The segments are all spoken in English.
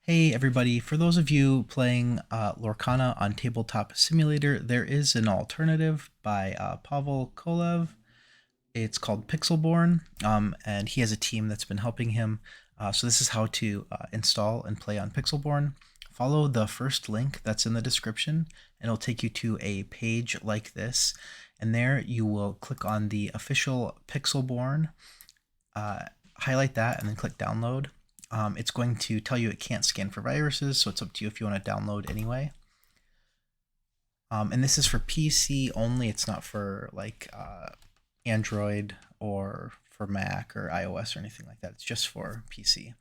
Hey everybody, for those of you playing Lorcana on Tabletop Simulator, there is an alternative by Pavel Kolev. It's called Pixelborn, and he has a team that's been helping him. So this is how to install and play on Pixelborn. Follow the first link that's in the description, and it'll take you to a page like this. And there you will click on the official Pixelborn, uh, highlight that, and then click download. It's going to tell you it can't scan for viruses, so it's up to you if you want to download anyway. And this is for PC only. It's not for like Android or for Mac or iOS or anything like that. It's just for PC.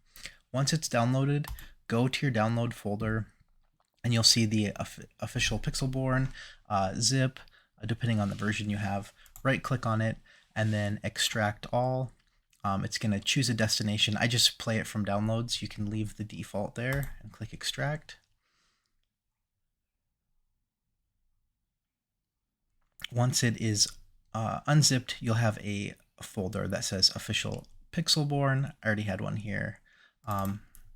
Once it's downloaded, go to your download folder and you'll see the official Pixelborn zip, depending on the version you have. Right click on it and then extract all. It's going to choose a destination. I just play it from downloads. You can leave the default there and click extract. Once it is unzipped, you'll have a folder that says official Pixelborn. I already had one here.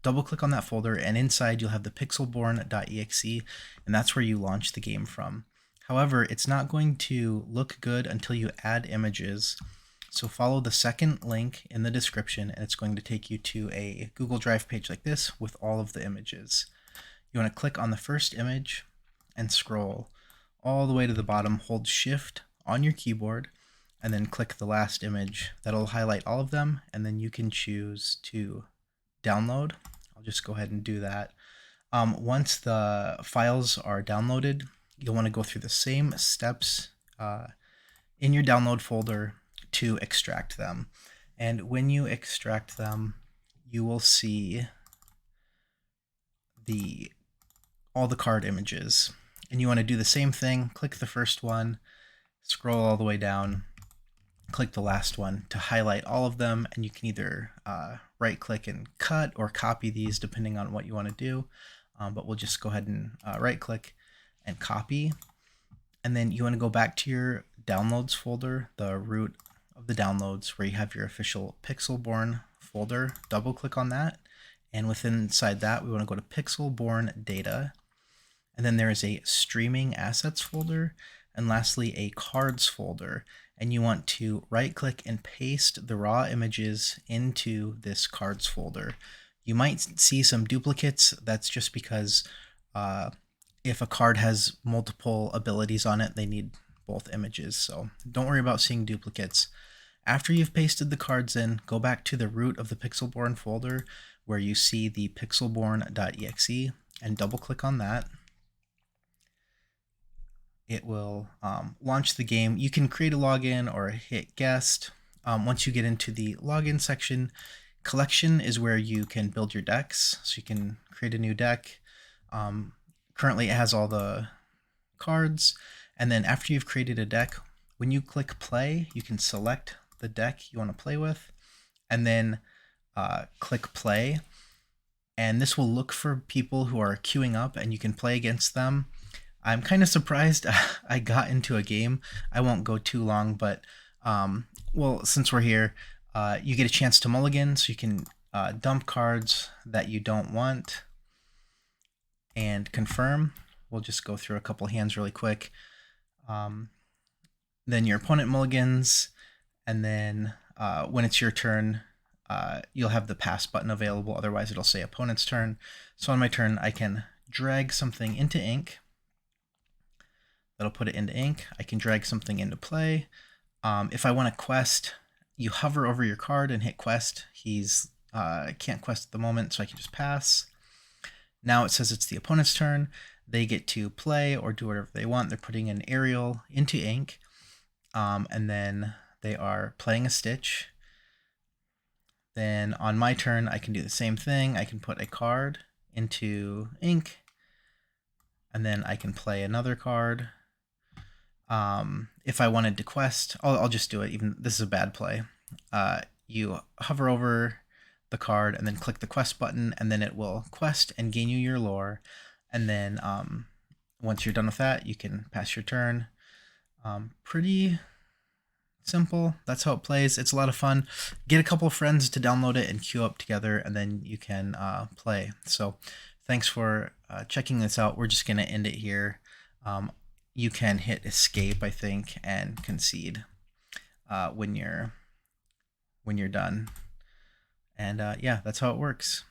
Double click on that folder and inside you'll have the pixelborn.exe, and that's where you launch the game from. However, it's not going to look good until you add images. So follow the second link in the description and it's going to take you to a Google Drive page like this with all of the images. You want to click on the first image and scroll all the way to the bottom, hold Shift on your keyboard, and then click the last image. That'll highlight all of them, and then you can choose to download. I'll just go ahead and do that. Once the files are downloaded, you'll want to go through the same steps in your download folder to extract them. And when you extract them, you will see all the card images. And you want to do the same thing. Click the first one, scroll all the way down, click the last one to highlight all of them, and you can either right click and cut or copy these depending on what you want to do. But we'll just go ahead and right click and copy. And then you want to go back to your downloads folder, the root of the downloads where you have your official Pixelborn folder. Double click on that, and inside that we want to go to Pixelborn data, and then there is a streaming assets folder, and lastly a cards folder, and you want to right click and paste the raw images into this cards folder. You might see some duplicates. That's just because if a card has multiple abilities on it, they need both images, so don't worry about seeing duplicates. After you've pasted the cards in, go back to the root of the Pixelborn folder where you see the pixelborn.exe and double click on that. It will launch the game. You can create a login or hit guest. Once you get into the login section, collection is where you can build your decks. So you can create a new deck. Currently it has all the cards. And then after you've created a deck, when you click play, you can select the deck you want to play with and then click play. And this will look for people who are queuing up and you can play against them. I'm kind of surprised I got into a game. I won't go too long, but well, since we're here, you get a chance to mulligan, so you can dump cards that you don't want and confirm. We'll just go through a couple hands really quick. Then your opponent mulligans, and then when it's your turn, you'll have the pass button available. Otherwise, it'll say opponent's turn. So on my turn, I can drag something into ink. That'll put it into ink. I can drag something into play. If I want a quest, you hover over your card and hit quest. He's can't quest at the moment, so I can just pass. Now it says it's the opponent's turn. They get to play or do whatever they want. They're putting an aerial into ink, and then they are playing a stitch. Then on my turn, I can do the same thing. I can put a card into ink, and then I can play another card. If I wanted to quest, I'll just do it. Even this is a bad play. You hover over the card and then click the quest button, and then it will quest and gain you your lore. And then once you're done with that, you can pass your turn. Pretty Simple. That's how it plays. It's a lot of fun. Get a couple of friends to download it and queue up together, and then you can play. So thanks for checking this out. We're just going to end it here. You can hit escape, I think, and concede when you're done. And yeah, that's how it works.